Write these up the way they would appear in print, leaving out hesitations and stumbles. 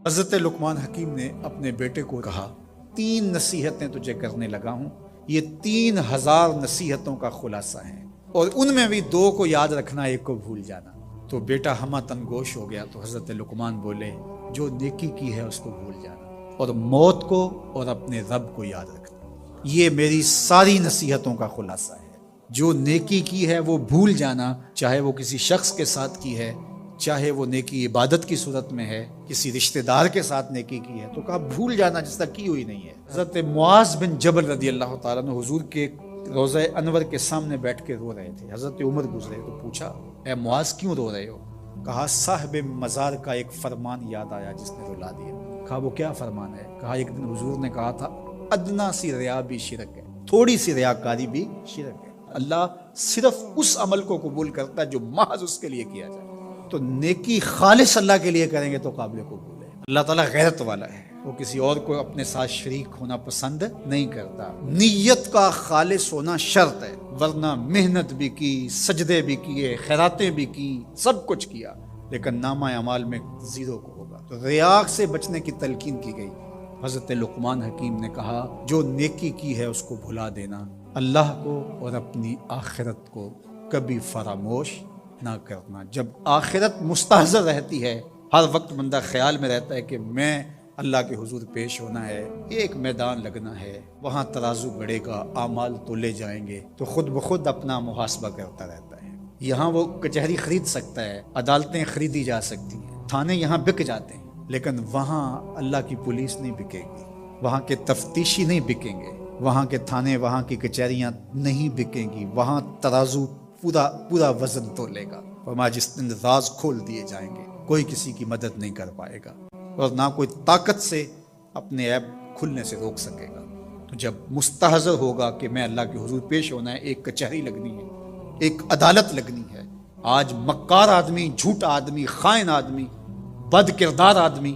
حضرت لقمان حکیم نے اپنے بیٹے کو کہا 3 نصیحتیں تجھے کرنے لگا ہوں، یہ 3000 نصیحتوں کا خلاصہ ہیں، اور ان میں بھی 2 کو یاد رکھنا، 1 کو بھول جانا۔ تو بیٹا ہمہ تنگوش ہو گیا، تو حضرت لقمان بولے جو نیکی کی ہے اس کو بھول جانا، اور موت کو اور اپنے رب کو یاد رکھنا۔ یہ میری ساری نصیحتوں کا خلاصہ ہے۔ جو نیکی کی ہے وہ بھول جانا، چاہے وہ کسی شخص کے ساتھ کی ہے، چاہے وہ نیکی عبادت کی صورت میں ہے، کسی رشتہ دار کے ساتھ نیکی کی ہے، تو کہا بھول جانا جس طرح کی ہوئی نہیں ہے۔ حضرت معاذ بن جبل رضی اللہ تعالیٰ عنہ حضور کے روضہ انور کے سامنے بیٹھ کے رو رہے تھے۔ حضرت عمر گزرے تو پوچھا اے معاذ کیوں رو رہے ہو؟ کہا صاحب مزار کا ایک فرمان یاد آیا جس نے رلا دیا۔ کہا وہ کیا فرمان ہے؟ کہا ایک دن حضور نے کہا تھا ادنا سی ریا بھی شرک ہے، تھوڑی سی ریاکاری بھی شرک ہے۔ اللہ صرف اس عمل کو قبول کرتا ہے جو محض اس کے لیے کیا جائے۔ تو نیکی خالص اللہ کے لیے کریں گے تو قابل قبول ہے۔ اللہ تعالیٰ غیرت والا ہے، وہ کسی اور کو اپنے ساتھ شریک ہونا پسند نہیں کرتا۔ نیت کا خالص ہونا شرط ہے، ورنہ محنت بھی کی، سجدے بھی کیے، خیراتیں بھی کی، سب کچھ کیا، لیکن نامہ اعمال میں 0 کو ہوگا۔ تو ریاء سے بچنے کی تلقین کی گئی۔ حضرت لقمان حکیم نے کہا جو نیکی کی ہے اس کو بھلا دینا، اللہ کو اور اپنی آخرت کو کبھی فراموش نہ کرنا۔ جب آخرت مستحضر رہتی ہے، ہر وقت بندہ خیال میں رہتا ہے کہ میں اللہ کے حضور پیش ہونا ہے، ایک میدان لگنا ہے، وہاں ترازو گڑے گا، اعمال تولے جائیں گے، تو خود بخود اپنا محاسبہ کرتا رہتا ہے۔ یہاں وہ کچہری خرید سکتا ہے، عدالتیں خریدی جا سکتی ہیں، تھانے یہاں بک جاتے ہیں، لیکن وہاں اللہ کی پولیس نہیں بکے گی، وہاں کے تفتیشی نہیں بکیں گے، وہاں کے تھانے، وہاں کی کچہریاں نہیں بکیں گی، وہاں ترازو پورا وزن تولے گا، فرمایا جس دن راز کھول دیے جائیں گے، کوئی کسی کی مدد نہیں کر پائے گا، اور نہ کوئی طاقت سے اپنے عیب کھلنے سے روک سکے گا۔ تو جب مستحضر ہوگا کہ میں اللہ کے حضور پیش ہونا ہے، ایک کچہری لگنی ہے، ایک عدالت لگنی ہے۔ آج مکار آدمی، جھوٹا آدمی، خائن آدمی، بد کردار آدمی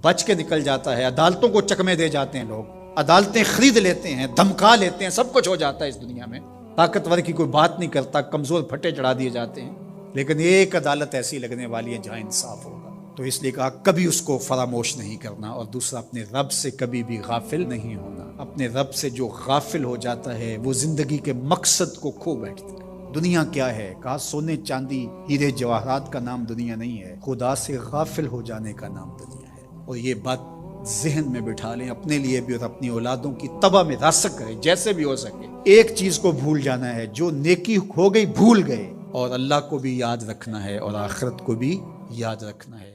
بچ کے نکل جاتا ہے، عدالتوں کو چکمے دے جاتے ہیں، لوگ عدالتیں خرید لیتے ہیں، دھمکا لیتے ہیں، سب کچھ ہو جاتا ہے اس دنیا میں، طاقتور کی کوئی بات نہیں کرتا، کمزور پھٹے چڑھا دیے جاتے ہیں، لیکن ایک عدالت ایسی لگنے والی ہے جہاں انصاف ہوگا۔ تو اس لیے کہا کبھی اس کو فراموش نہیں کرنا، اور دوسرا اپنے رب سے کبھی بھی غافل نہیں ہونا۔ اپنے رب سے جو غافل ہو جاتا ہے وہ زندگی کے مقصد کو کھو بیٹھتا ہے۔ دنیا کیا ہے؟ کہا سونے چاندی ہیرے جواہرات کا نام دنیا نہیں ہے، خدا سے غافل ہو جانے کا نام دنیا ہے۔ اور یہ بات ذہن میں بٹھا لیں، اپنے لیے بھی اور اپنی اولادوں کی طبع میں راسخ کریں جیسے بھی ہو سکے۔ ایک چیز کو بھول جانا ہے، جو نیکی ہو گئی بھول گئے، اور اللہ کو بھی یاد رکھنا ہے اور آخرت کو بھی یاد رکھنا ہے۔